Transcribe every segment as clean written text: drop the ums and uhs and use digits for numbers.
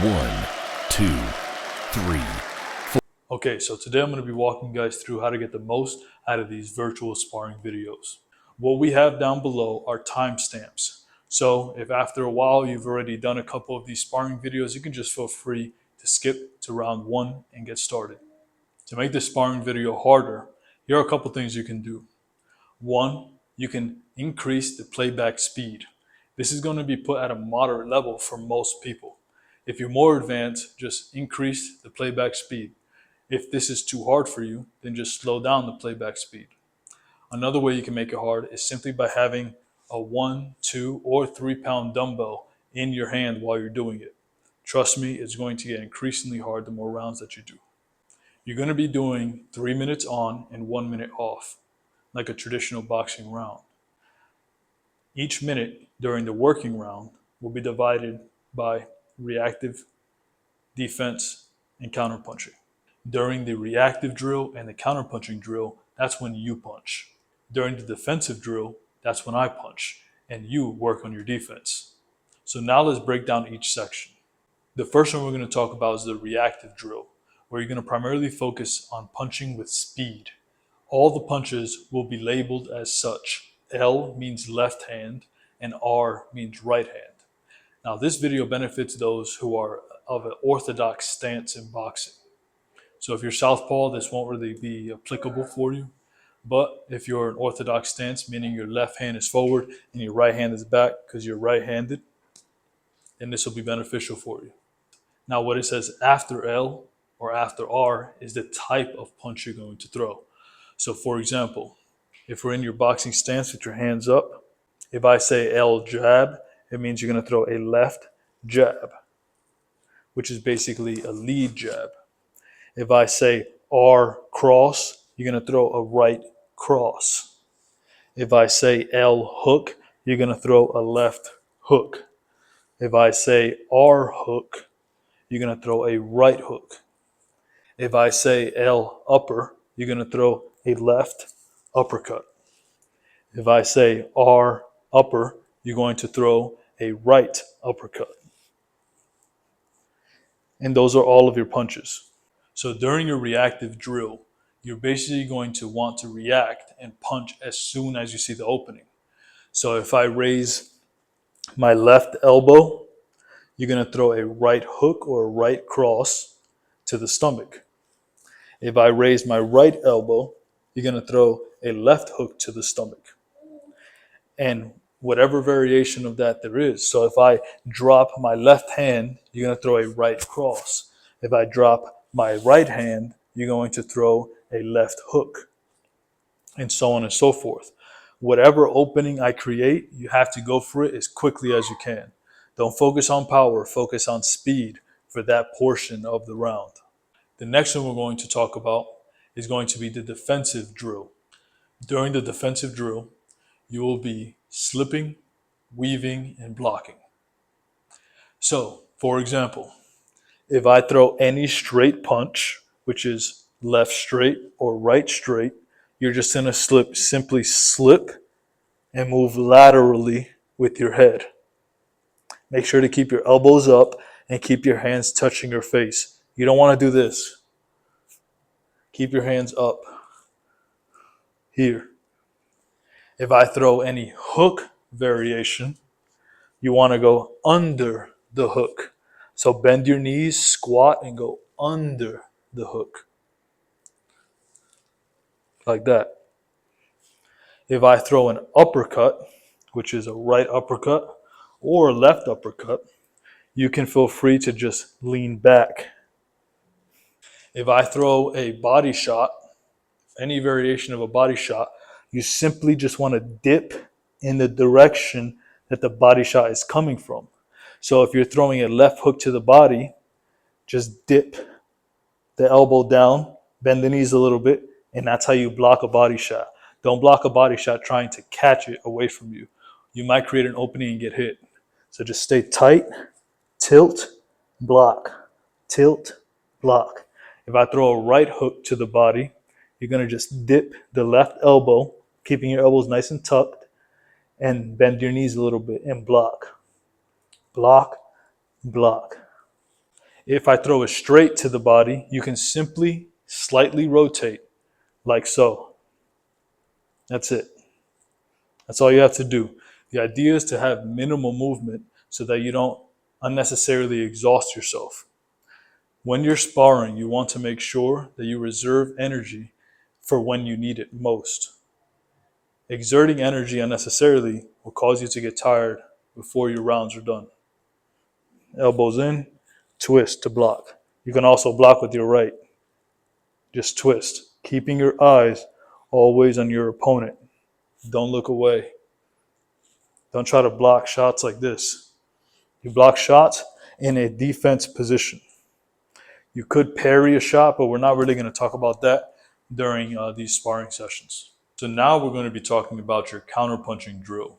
1, 2, 3. Okay, so today I'm going to be walking you guys through how to get the most out of these virtual sparring videos. What we have down below are timestamps. So if after a while you've already done a couple of these sparring videos, you can just feel free to skip to round 1 and get started. To make this sparring video harder, here are a couple things you can do. 1, you can increase the playback speed. This is going to be put at a moderate level for most people. If you're more advanced, just increase the playback speed. If this is too hard for you, then just slow down the playback speed. Another way you can make it hard is simply by having a 1, 2, or 3 pound dumbbell in your hand while you're doing it. Trust me, it's going to get increasingly hard the more rounds that you do. You're going to be doing 3 minutes on and 1 minute off, like a traditional boxing round. Each minute during the working round will be divided by reactive, defense, and counterpunching. During the reactive drill and the counterpunching drill, that's when you punch. During the defensive drill, that's when I punch, and you work on your defense. So now let's break down each section. The first one we're going to talk about is the reactive drill, where you're going to primarily focus on punching with speed. All the punches will be labeled as such. L means left hand, and R means right hand. Now, this video benefits those who are of an orthodox stance in boxing. So if you're southpaw, this won't really be applicable for you. But if you're an orthodox stance, meaning your left hand is forward and your right hand is back because you're right-handed, then this will be beneficial for you. Now, what it says after L or after R is the type of punch you're going to throw. So for example, if we're in your boxing stance with your hands up, if I say L jab, it means you're going to throw a left jab, which is basically a lead jab. If I say R cross, you're going to throw a right cross. If I say L hook, you're going to throw a left hook. If I say R hook, you're going to throw a right hook. If I say L upper, you're going to throw a left uppercut. If I say R upper, you're going to throw a right uppercut. And those are all of your punches. So during your reactive drill, you're basically going to want to react and punch as soon as you see the opening. So if I raise my left elbow, you're going to throw a right hook or a right cross to the stomach. If I raise my right elbow, you're going to throw a left hook to the stomach. And whatever variation of that there is. So if I drop my left hand, you're going to throw a right cross. If I drop my right hand, you're going to throw a left hook, and so on and so forth. Whatever opening I create, you have to go for it as quickly as you can. Don't focus on power, focus on speed for that portion of the round. The next one we're going to talk about is going to be the defensive drill. During the defensive drill, you will be slipping, weaving, and blocking. So, for example, if I throw any straight punch, which is left straight or right straight, you're just going to simply slip and move laterally with your head. Make sure to keep your elbows up and keep your hands touching your face. You don't want to do this. Keep your hands up here. If I throw any hook variation, you want to go under the hook. So bend your knees, squat, and go under the hook. Like that. If I throw an uppercut, which is a right uppercut or a left uppercut, you can feel free to just lean back. If I throw a body shot, any variation of a body shot, you simply just want to dip in the direction that the body shot is coming from. So if you're throwing a left hook to the body, just dip the elbow down, bend the knees a little bit, and that's how you block a body shot. Don't block a body shot trying to catch it away from you. You might create an opening and get hit. So just stay tight, tilt, block, tilt, block. If I throw a right hook to the body, you're going to just dip the left elbow, keeping your elbows nice and tucked, and bend your knees a little bit and block. Block, block. If I throw it straight to the body, you can simply slightly rotate like so. That's it. That's all you have to do. The idea is to have minimal movement so that you don't unnecessarily exhaust yourself. When you're sparring, you want to make sure that you reserve energy for when you need it most. Exerting energy unnecessarily will cause you to get tired before your rounds are done. Elbows in, twist to block. You can also block with your right. Just twist, keeping your eyes always on your opponent. Don't look away. Don't try to block shots like this. You block shots in a defense position. You could parry a shot, but we're not really going to talk about that during these sparring sessions. So now we're going to be talking about your counterpunching drill.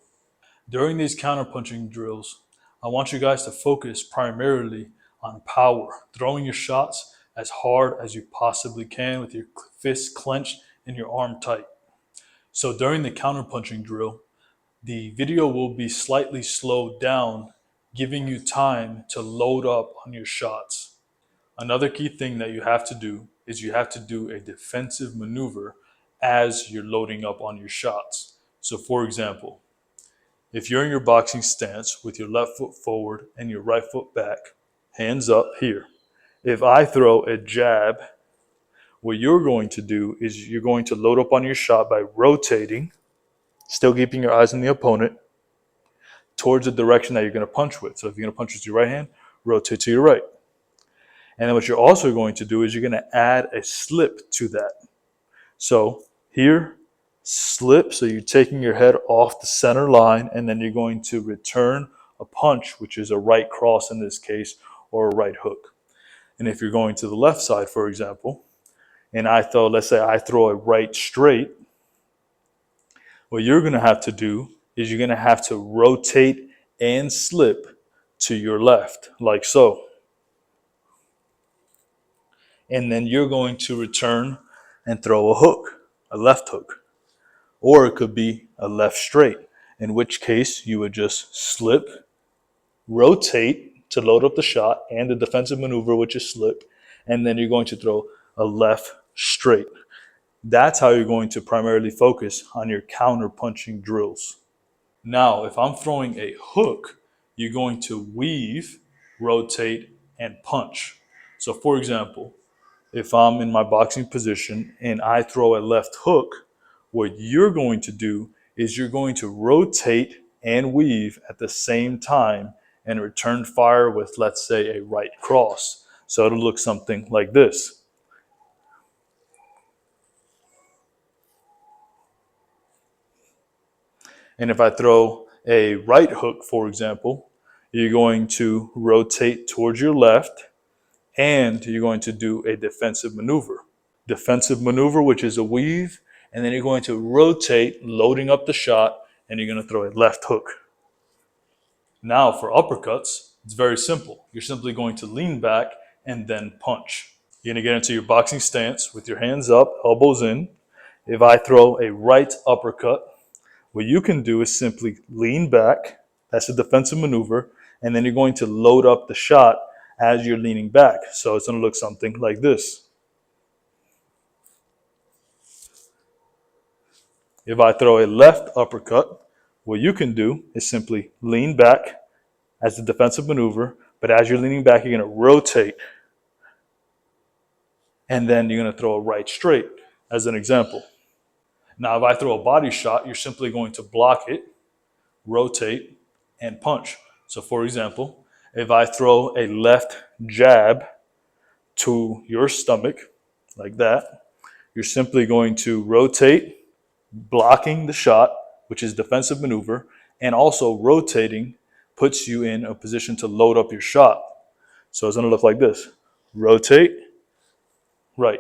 During these counterpunching drills, I want you guys to focus primarily on power, throwing your shots as hard as you possibly can with your fist clenched and your arm tight. So during the counterpunching drill, the video will be slightly slowed down, giving you time to load up on your shots. Another key thing that you have to do is you have to do a defensive maneuver as you're loading up on your shots. So for example, if you're in your boxing stance with your left foot forward and your right foot back, hands up here. If I throw a jab, what you're going to do is you're going to load up on your shot by rotating, still keeping your eyes on the opponent, towards the direction that you're going to punch with. So if you're going to punch with your right hand, rotate to your right. And then what you're also going to do is you're going to add a slip to that. So here, slip, so you're taking your head off the center line, and then you're going to return a punch, which is a right cross in this case, or a right hook. And if you're going to the left side, for example, and let's say I throw a right straight, what you're going to have to do is you're going to have to rotate and slip to your left, like so. And then you're going to return and throw a hook, a left hook. Or it could be a left straight, in which case you would just slip, rotate to load up the shot and the defensive maneuver, which is slip, and then you're going to throw a left straight. That's how you're going to primarily focus on your counter punching drills. Now, if I'm throwing a hook, you're going to weave, rotate, and punch. So for example, if I'm in my boxing position and I throw a left hook, what you're going to do is you're going to rotate and weave at the same time and return fire with, let's say, a right cross. So it'll look something like this. And if I throw a right hook, for example, you're going to rotate towards your left and you're going to do a defensive maneuver. Defensive maneuver, which is a weave, and then you're going to rotate, loading up the shot, and you're going to throw a left hook. Now for uppercuts, it's very simple. You're simply going to lean back and then punch. You're going to get into your boxing stance with your hands up, elbows in. If I throw a right uppercut, what you can do is simply lean back. That's a defensive maneuver. And then you're going to load up the shot as you're leaning back. So it's going to look something like this. If I throw a left uppercut, what you can do is simply lean back as a defensive maneuver. But as you're leaning back, you're going to rotate. And then you're going to throw a right straight as an example. Now, if I throw a body shot, you're simply going to block it, rotate, and punch. So for example, if I throw a left jab to your stomach, like that, you're simply going to rotate, blocking the shot, which is defensive maneuver, and also rotating puts you in a position to load up your shot. So it's going to look like this. Rotate, right.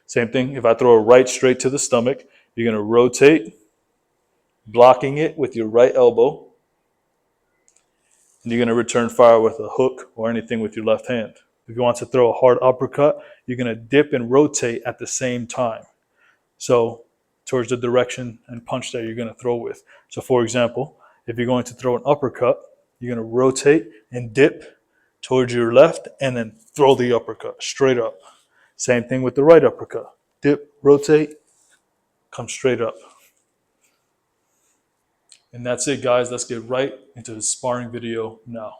Same thing, if I throw a right straight to the stomach, you're going to rotate, blocking it with your right elbow, and you're going to return fire with a hook or anything with your left hand. If you want to throw a hard uppercut, you're going to dip and rotate at the same time. So towards the direction and punch that you're going to throw with. So for example, if you're going to throw an uppercut, you're going to rotate and dip towards your left, and then throw the uppercut straight up. Same thing with the right uppercut. Dip, rotate, come straight up. And that's it, guys. Let's get right into the sparring video now.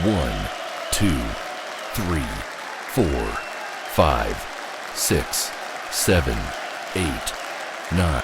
1, 2, 3, 4, 5, 6, 7, 8, 9.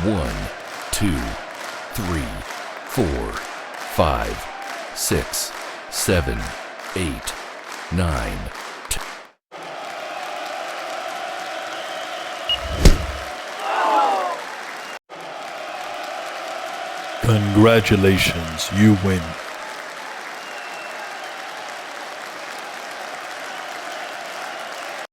1, 2, 3, 4, 5, 6, 7, 8, 9, 10. Congratulations, you win.